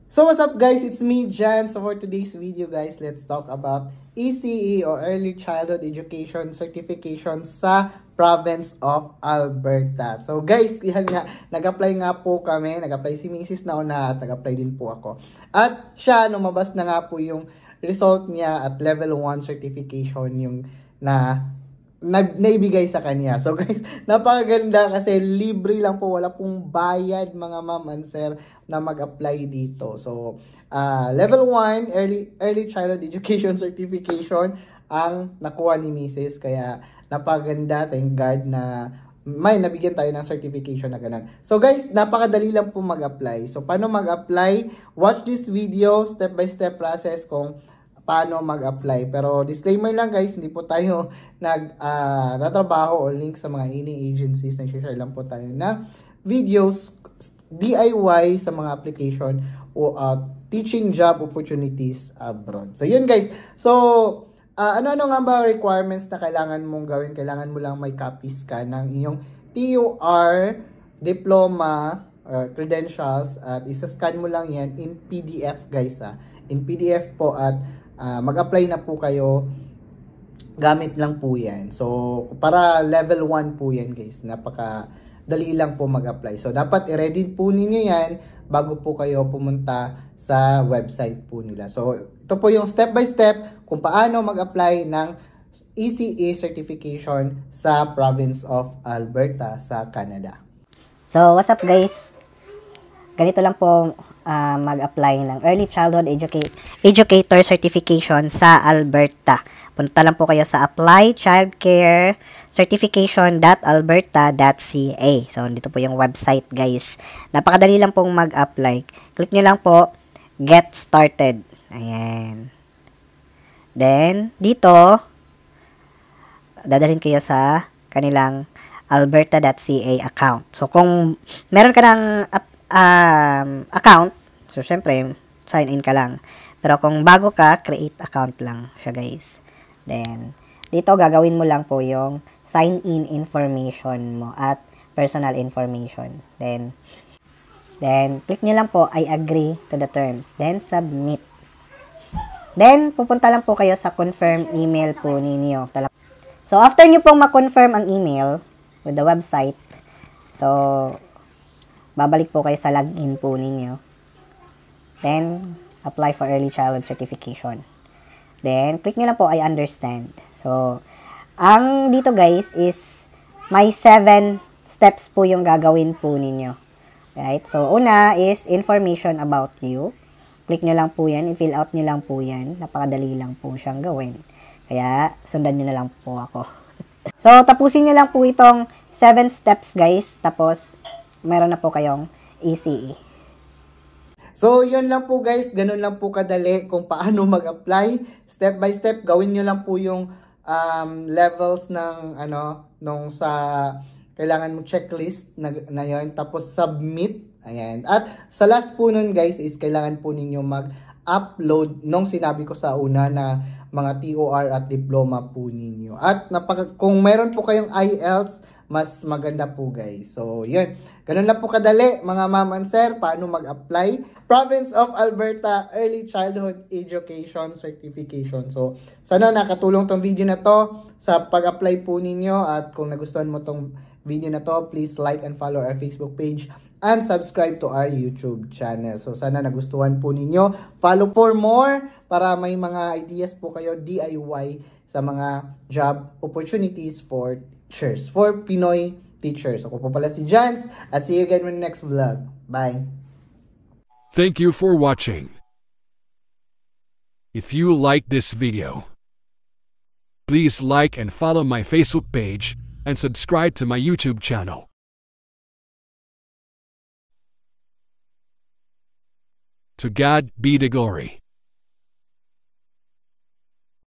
So what's up guys, it's me Jan. So for today's video guys, let's talk about ECE or Early Childhood Education Certification sa Province of Alberta. So guys, yan nga, nag-apply nga po kami, nag-apply si Mrs. Nauna at nag-apply din po ako. At siya, lumabas na nga po yung result niya at level 1 certification yung naibigay sa kanya. So guys, napakaganda kasi libre lang po, wala pong bayad mga ma'am and sir na mag-apply dito. So level 1 early childhood education certification ang nakuha ni Mrs. Kaya napakaganda, thank God na may nabigyan tayo ng certification na ganun. So guys, napakadali lang po mag-apply. So paano mag-apply? Watch this video, step by step process kung paano mag-apply. Pero disclaimer lang guys, hindi po tayo nagtatrabaho o link sa mga any agencies. Nag-share lang po tayo na videos, DIY sa mga application o teaching job opportunities abroad. So yun guys. So ano-ano nga ba requirements na kailangan mong gawin? Kailangan mo lang may copies ka ng iyong TUR, diploma, credentials at isa-scan mo lang yan in PDF guys in PDF po at mag-apply na po kayo gamit lang po yan. So para level 1 po yan guys, napaka-dali lang po mag-apply. So dapat i-ready po ninyo yan bago po kayo pumunta sa website po nila. So ito po yung step by step kung paano mag-apply ng ECE certification sa Province of Alberta sa Canada. So what's up guys? Ganito lang po mag-apply ng Early Childhood Educator Certification sa Alberta. Punta lang po kayo sa applychildcarecertification.alberta.ca. So, dito po yung website, guys. Napakadali lang pong mag-apply. Click nyo lang po, Get Started. Ayan. Then, dito, dadalhin kayo sa kanilang alberta.ca account. So, kung meron ka ng account, so, syempre, sign in ka lang. Pero kung bago ka, create account lang siya, guys. Then, dito, gagawin mo lang po yung sign in information mo at personal information. Then, click nyo lang po, I agree to the terms. Then, submit. Then, pupunta lang po kayo sa confirm email po ninyo. So, after nyo pong ma-confirm ang email with the website, so, babalik po kayo sa login po ninyo. Then, apply for early childhood certification. Then, click nyo lang po, I understand. So, ang dito guys is, may 7 steps po yung gagawin po ninyo. Right? So, una is information about you. Click nyo lang po yan, i-fill out nyo lang po yan. Napakadali lang po siyang gawin. Kaya, sundan nyo na lang po ako. So, tapusin nyo lang po itong 7 steps guys. Tapos, meron na po kayong ECE. So, yun lang po guys. Ganun lang po kadali kung paano mag-apply. Step by step, gawin nyo lang po yung levels ng nung sa kailangan mo checklist na yun. Tapos, submit. Ayan. At sa last po nun guys is kailangan po ninyo mag-upload nung sinabi ko sa una na mga TOR at diploma po ninyo. At kung meron po kayong IELTS, mas maganda po guys. So, yun. Ganun lang po kadali mga ma'am and sir, paano mag-apply. Province of Alberta Early Childhood Education Certification. So, sana nakatulong tong video na to sa pag-apply po ninyo. At kung nagustuhan mo tong video na to, please like and follow our Facebook page and subscribe to our YouTube channel. So, sana nagustuhan po ninyo. Follow for more para may mga ideas po kayo DIY sa mga job opportunities for teachers, for Pinoy teachers. Ako po pala si Jans at see you again in the next vlog. Bye! Thank you for watching. If you like this video, please like and follow my Facebook page and subscribe to my YouTube channel. To God be the glory.